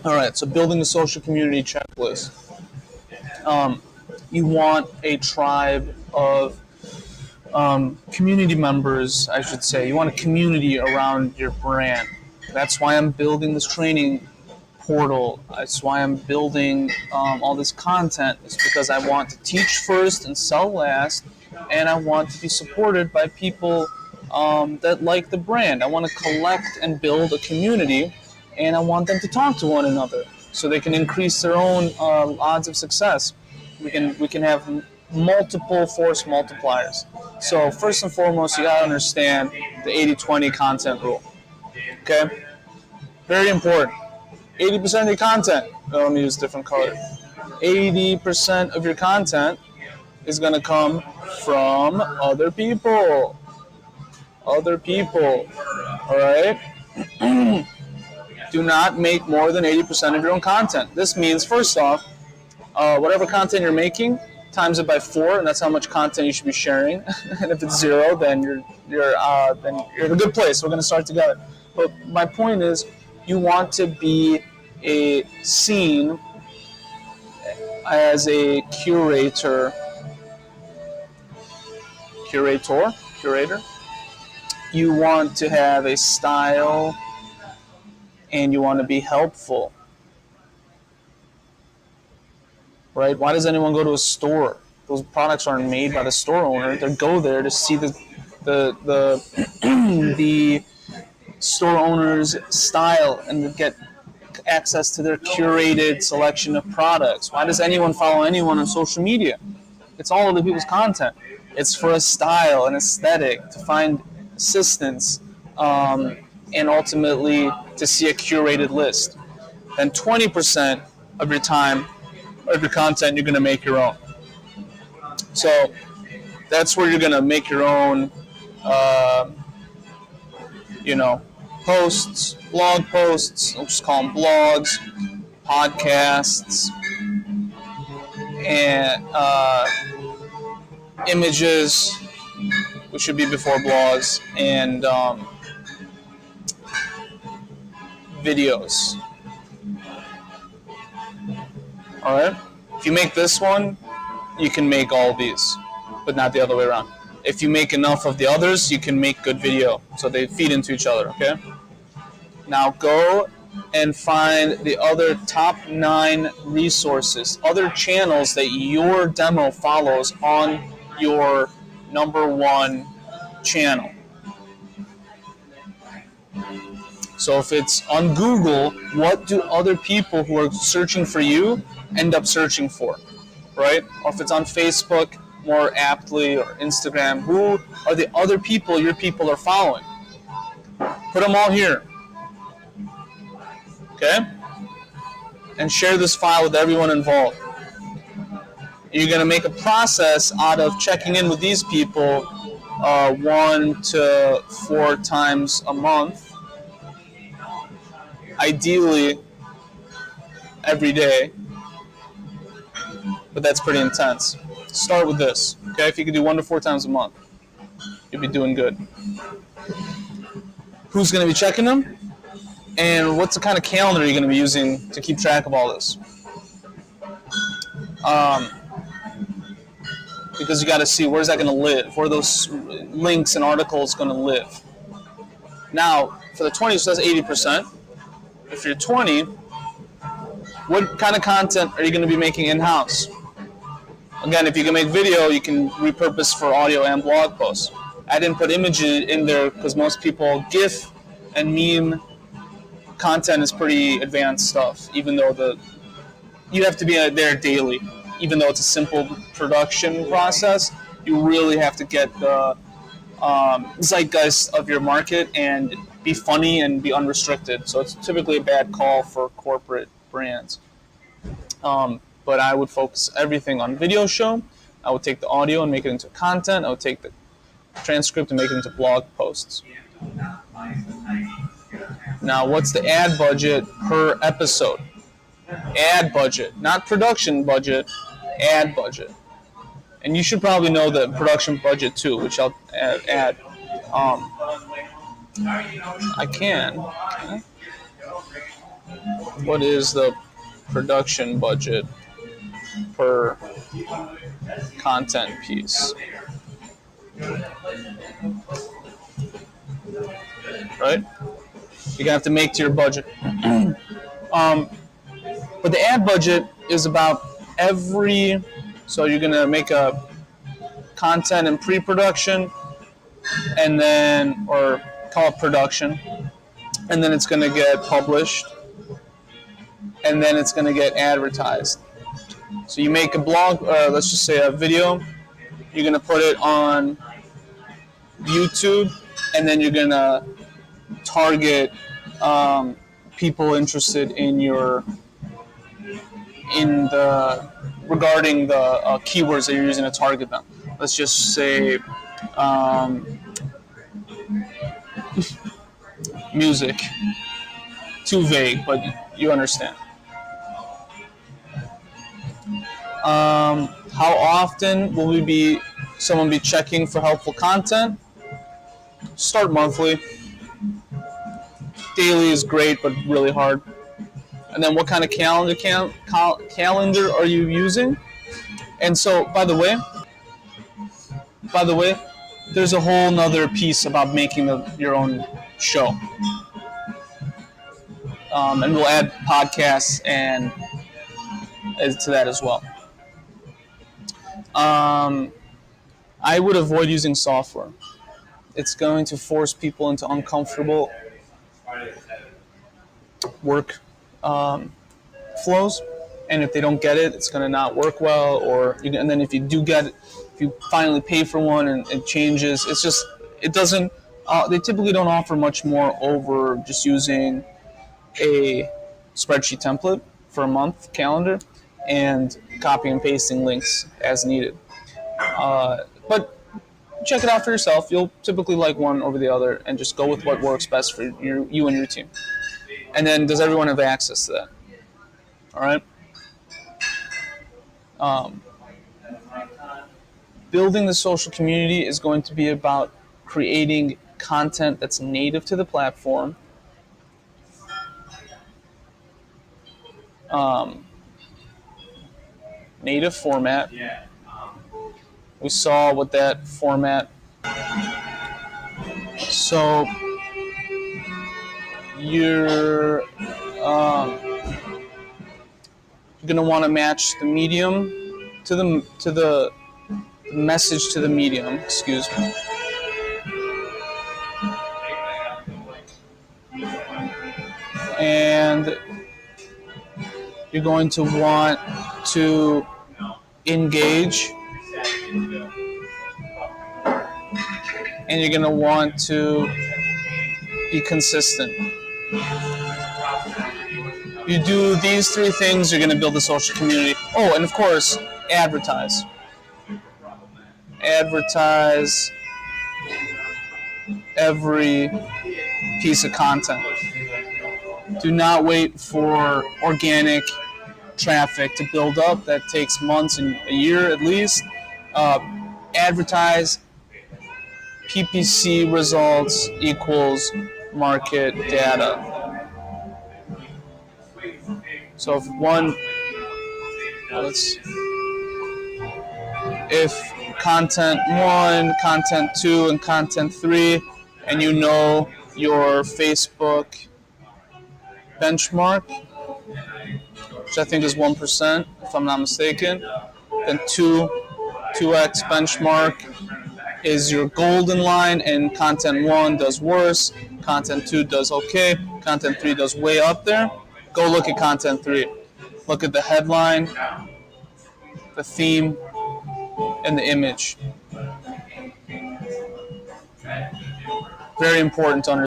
All right, so building a social community checklist. You want a tribe of community members, I should say. You want a community around your brand. That's why I'm building this training portal. That's why I'm building all this content. It's because I want to teach first and sell last, and I want to be supported by people that like the brand. I want to collect and build a community, and I want them to talk to one another so they can increase their own odds of success. We can have multiple force multipliers. So first and foremost, you gotta understand the 80-20 content rule. Okay, very important. 80% of your content. Let me use a different color. 80% of your content is gonna come from other people. Other people. All right. Do not make more than 80% of your own content. This means, first off, whatever content you're making, times it by 4, and that's how much content you should be sharing. And if it's 0, then you're in a good place. We're going to start together. But my point is, you want to be seen as a curator. You want to have a style, and you want to be helpful. Right? Why does anyone go to a store? Those products aren't made by the store owner. They go there to see the store owner's style and to get access to their curated selection of products. Why does anyone follow anyone on social media? It's all other people's content. It's for a style, an aesthetic, to find assistance, and ultimately to see a curated list. Then 20% of your time, of your content, you're going to make your own. So that's where you're going to make your own, posts, blog posts. We'll just call them blogs, podcasts, and images, which should be before blogs, and videos. All right. If you make this one, you can make all these, but not the other way around. If you make enough of the others, you can make good video. So they feed into each other, okay? Now go and find the other top 9 resources, other channels that your demo follows on your number 1 channel. So if it's on Google, what do other people who are searching for you end up searching for, right? Or if it's on Facebook, more aptly, or Instagram, who are the other people your people are following? Put them all here, okay? And share this file with everyone involved. You're going to make a process out of checking in with these people 1 to 4 times a month, ideally every day, but that's pretty intense. Start with this, okay? If you can do 1 to 4 times a month, you'll be doing good. Who's going to be checking them? And what's the kind of calendar you're going to be using to keep track of all this? Because you got to see, where's that going to live? Where are those links and articles going to live? Now, for the 20, so that's 80%. If you're 20, what kind of content are you going to be making in-house? Again, if you can make video, you can repurpose for audio and blog posts. I didn't put images in there because most people, GIF and meme content is pretty advanced stuff, even though you have to be there daily. Even though it's a simple production process, you really have to get the zeitgeist of your market and be funny and be unrestricted. So it's typically a bad call for corporate brands. But I would focus everything on video show. I would take the audio and make it into content. I would take the transcript and make it into blog posts. Now, what's the ad budget per episode? Ad budget, not production budget, ad budget. And you should probably know the production budget too, which I'll add. I can. What is the production budget per content piece? Right? You're gonna have to make to your budget. But the ad budget is about so you're gonna make a content in pre-production, and then, or call it production, and then it's gonna get published, and then it's gonna get advertised. So you make a blog, let's just say a video, you're gonna put it on YouTube, and then you're gonna target people interested regarding the keywords that you're using to target them. Let's just say music. Too vague, but you understand. How often will someone be checking for helpful content? Start monthly. Daily is great, but really hard. And then what kind of calendar are you using? And so, by the way, there's a whole nother piece about making your own show. And we'll add podcasts and to that as well. I would avoid using software. It's going to force people into uncomfortable work flows, and if they don't get it, it's going to not work well. And then if you do get it, if you finally pay for one and it changes, it doesn't. They typically don't offer much more over just using a spreadsheet template for a month calendar and copy and pasting links as needed. But check it out for yourself. You'll typically like one over the other, and just go with what works best for you and your team. And then, does everyone have access to that? All right. Building the social community is going to be about creating content that's native to the platform. Native format. We saw what that format. So you're going to want to match the medium to the message to the medium. Excuse me. And you're going to want to engage, and you're going to want to be consistent. You do these three things, you're going to build a social community. Oh, and of course, advertise. Advertise every piece of content. Do not wait for organic traffic to build up. That takes months and a year at least. Advertise. PPC results equals market data. So if content 1, content 2, and content 3, and you know your Facebook benchmark, which I think is 1%, if I'm not mistaken, then 2x benchmark is your golden line, and content 1 does worse, content 2 does okay, content 3 does way up there. Go look at content 3. Look at the headline, the theme, and the image. Very important to understand.